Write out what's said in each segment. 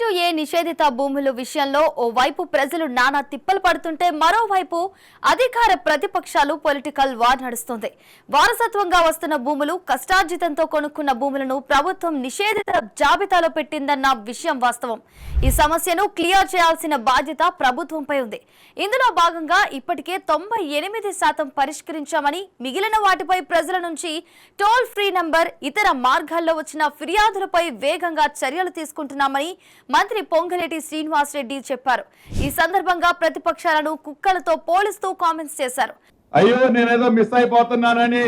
22A నిషేధిత భూముల విషయంలో ఓవైపు ప్రజలు నానా తిప్పలు పడుతుంటే మరోవైపు అధికార ప్రతిపక్షాలు పొలిటికల్ వార్ నడుస్తుంది. వారసత్వంగా వస్తున్న భూములు, కష్టార్జితంతో కొనుక్కున్న భూములను ప్రభుత్వం నిషేధిత జాబితాలో పెట్టిందన్న విషయం వాస్తవం. ఈ సమస్యను క్లియర్ చేయాల్సిన బాధ్యత ప్రభుత్వంపై ఉంది. ఇందులో భాగంగా ఇప్పటికే 98% పరిష్కరించామని, మిగిలిన వాటిపై ప్రజల నుంచి టోల్ ఫ్రీ నంబర్, ఇతర మార్గాల్లో వచ్చిన ఫిర్యాదులపై వేగంగా చర్యలు తీసుకుంటున్నామని మంత్రి పొంగులేటి శ్రీనివాసరెడ్డి చెప్పారు. ఈ సందర్భంగా ప్రతిపక్షాలను కుక్కలతో పోలిస్తూ కామెంట్స్ చేశారు. అయ్యో నేనేదో మిస్ అయిపోతున్నానని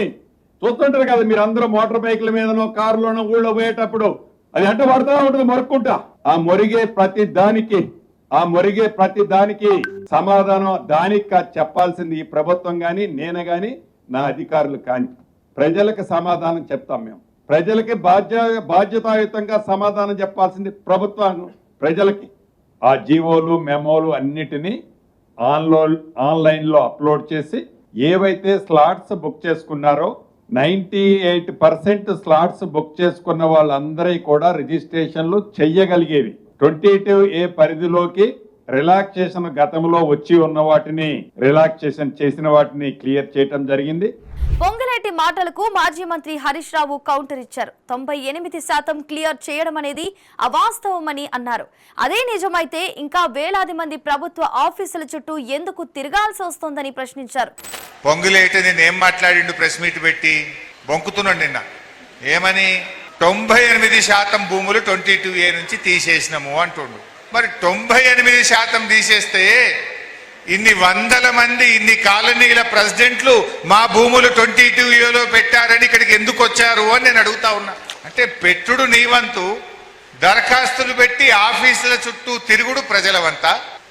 చూస్తుంటారు కదా మీరు అందరూ మోటార్ బైకుల మీదనో కారులోనో ఊళ్ళో పోయేటప్పుడు అది అంట పడుతూ ఉంటుంది మొరుక్కుంటా. ఆ మొరిగే ప్రతి దానికి సమాధానం దానికి చెప్పాల్సింది ఈ ప్రభుత్వం గాని, నేను గాని, నా అధికారులు కాని. ప్రజలకు సమాధానం చెప్తాం మేము. ప్రజలకి బాధ్యతాయుతంగా సమాధానం చెప్పాల్సింది ప్రభుత్వం ప్రజలకి. ఆ జీవోలు, మెమోలు అన్నిటినీ ఆన్లైన్లో అప్లోడ్ చేసి ఏవైతే స్లాట్స్ బుక్ చేసుకున్నారో 98% స్లాట్స్ బుక్ చేసుకున్న వాళ్ళందరూ కూడా రిజిస్ట్రేషన్లు చెయ్యగలిగేవి. 22A పరిధిలోకి రిలాక్సేషన్ గతంలో వచ్చి ఉన్న వాటిని రిలాక్సేషన్ చేసిన వాటిని క్లియర్ చేయడం జరిగింది. పొంగులేటి మాటలకు మాజీ మంత్రి హరీష్ రావు కౌంటర్ ఇచ్చారు. 98% క్లియర్ చేయడం అనేది అవాస్తవమని అన్నారు. అదే నిజమైతే ఇంకా వేలాది మంది ప్రభుత్వ ఆఫీసుల చుట్టూ ఎందుకు తిరగాల్సి వస్తోందని ప్రశ్నించారు. పొంగులేటి నేనేం మాట్లాడిండు ప్రెస్ మీట్ పెట్టి బొంకుతున్నాడు నిన్న. ఏమని 98% భూములు 22A నుంచి తీసేసినాము అంటుండు. మరి 98% తీసేస్తే ఇన్ని వందల మంది, ఇన్ని కాలనీల ప్రెసిడెంట్లు మా భూములు 22Aలో పెట్టారని ఇక్కడికి ఎందుకు వచ్చారు అని నేను అడుగుతా ఉన్నా. అంటే పెట్టుడు నీవంతు, దరఖాస్తులు పెట్టి ఆఫీసుల చుట్టూ తిరుగుడు ప్రజల వంత.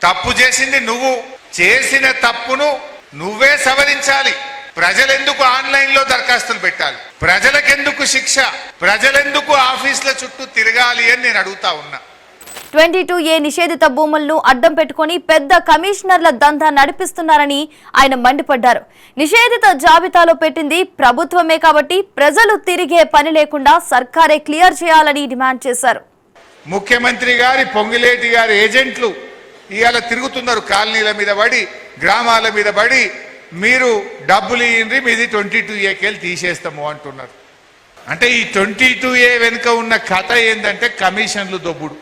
తప్పు చేసింది నువ్వు, చేసిన తప్పును నువ్వే సవరించాలి. ప్రజలెందుకు ఆన్లైన్లో దరఖాస్తులు పెట్టాలి? ప్రజలకెందుకు శిక్ష? ప్రజలెందుకు ఆఫీసుల చుట్టూ తిరగాలి అని నేను అడుగుతా ఉన్నా. 22A నిషేధిత భూములను అడ్డం పెట్టుకుని పెద్ద కమిషనర్ల దందా నడిపిస్తున్నారని ఆయన మండిపడ్డారు. నిషేధిత జాబితాలో పెట్టింది ప్రభుత్వమే కాబట్టి ప్రజలు తిరిగే పని లేకుండా సర్కారే క్లియర్ చేయాలని డిమాండ్ చేశారు. ముఖ్యమంత్రి గారి, పొంగులేటి గారి ఏజెంట్లు ఇవాళ తిరుగుతున్నారు. కాలనీల మీద పడి, గ్రామాల మీద పడి, మీరు డబ్బులు ఇయ్యండి, మీది 22Aకెళ్ళి తీసేస్తాము అంటున్నారు. అంటే ఈ 22A వెనుక ఉన్న కథ ఏంటంటే కమిషన్లు దొబ్బుడు.